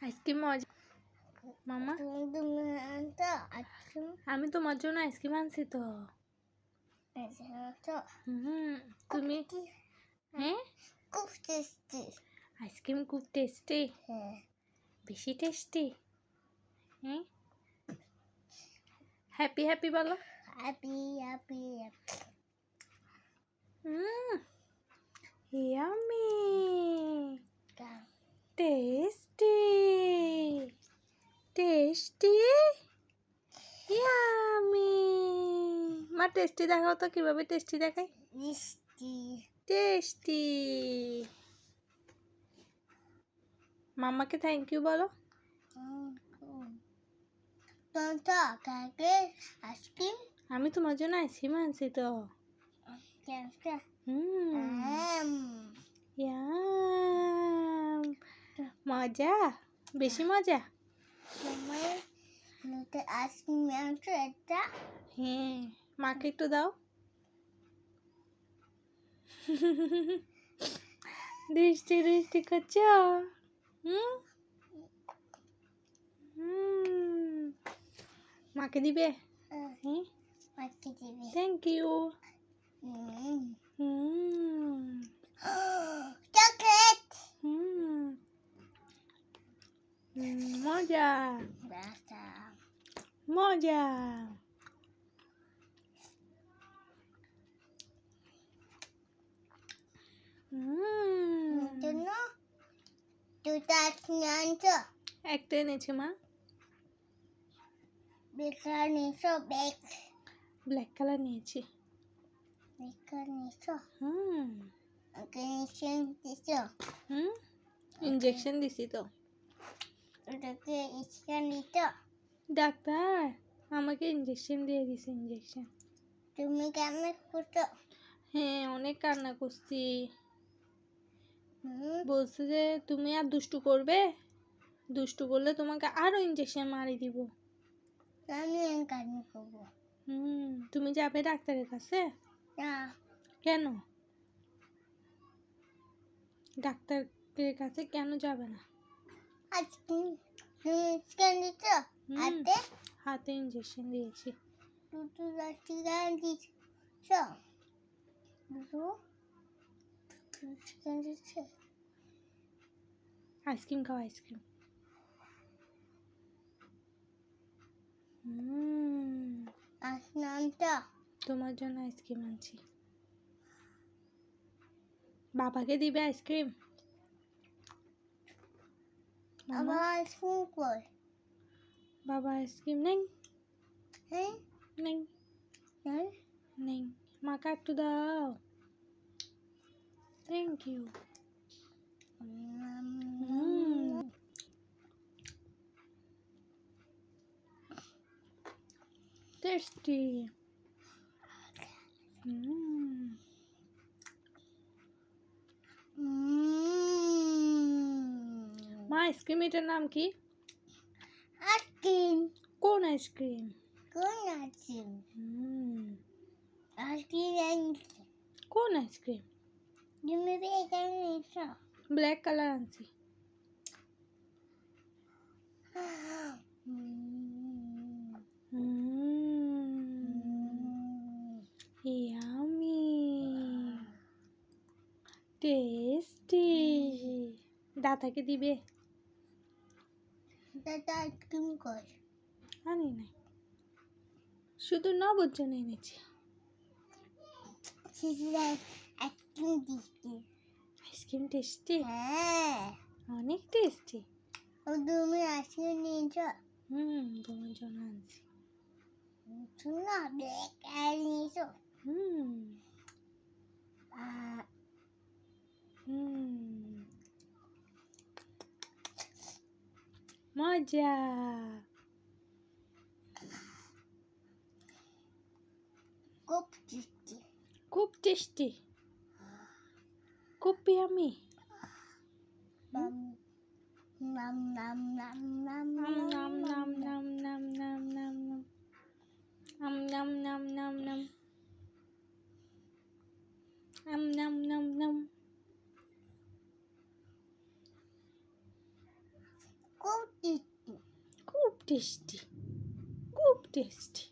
ice cream মজা মামা আমি তোমার জন্য আইসক্রিম আনছি তো তুমি হ্যাঁ খুব টেস্টি আইসক্রিম খুব টেস্টি হ্যাঁ বেশি টেস্টি হ্যাঁ হ্যাপি হ্যাপি বলো happy happy yummy tasty tasty yummy মা টেস্টি দেখাও তো কিভাবে টেস্টি দেখাই মিষ্টি টেস্টি মামাকে থ্যাংক ইউ বলো টনটা কাকে আইসক্রিম আমি তোমার জন্য আইসক্রিম আনছি তো কেমন ইয়াম মজা বেশি মজা তোমার নতুন আইসক্রিম আনছো এটা হ্যাঁ মাকে একটু দাও দৃষ্টি দৃষ্টি করছ মাকে দিবে হ্যাঁ মাকে দিবে থ্যাংক ইউ চকলেট মজা বাসা মজা জন্য দুটো আইসক্রিম আনছো একটা এনেছি মা বেকার নিছো ব্ল্যাক কালার নিয়েছি বেকার নিছো হুম ইঞ্জেকশন দিছো ইঞ্জেকশন দিছি তো ওটাকে ইঞ্জেকশন দিছো ডাক্তার আমাকে ইঞ্জেকশন দিয়ে দিছে ইঞ্জেকশন তুমি কেমন করছো হ্যাঁ অনেক কান্না করছি বলছে যে তুমি আর দুষ্টু করবে দুষ্টু করলে তোমাকে আরো ইঞ্জেকশন মারি দিব আমি কান্না করবো তুমি যাবে ডাক্তারের কাছে না কেন ডাক্তারের কাছে কেন যাবে না আইসক্রিম ইঞ্জেকশন দিছো হাতে হাতে ইঞ্জেকশন দিয়েছি দুটো ইঞ্জেকশন দিছো দুটো ইঞ্জেকশন দিচ্ছে আইসক্রিম খাও আইসক্রিম আসনানটা তোমার জন্য আইসক্রিম আনছি বাবাকে দিবে আইসক্রিম আমার আইসক্রিম কই বাবা আইসক্রিম নেই হ্যাঁ নেই হ্যাঁ নেই মাকে একটু দাও থ্যাংক ইউ টেস্টি মা আইসক্রিম এটার নাম কি আইসক্রিম কোন আইসক্রিম কোন আইসক্রিম আইসক্রিম আনছি কোন আইসক্রিম তুমি এখানে এসো ব্ল্যাক কালার আনছি ইয়ামি টেস্টি দাদাকে দিবে দাদা আইসক্রিম কই আনি নাই শুধু নবর জন্য এনেছি আইসক্রিম দিচ্ছি আইসক্রিম টেস্টি হ্যাঁ অনেক টেস্টি ও তুমি আইসক্রিম নিয়েছো তোমার জন্য আনছি শোনো বেকার নিয়েছো মজা খুব টেস্টি খুব টেস্টি খুব ইয়ামি নাম নাম নাম নাম নাম নাম নাম নাম নাম নাম নাম নাম নাম নাম নাম নাম নাম নাম নাম খুব টেস্টি খুব টেস্টি খুব টেস্টি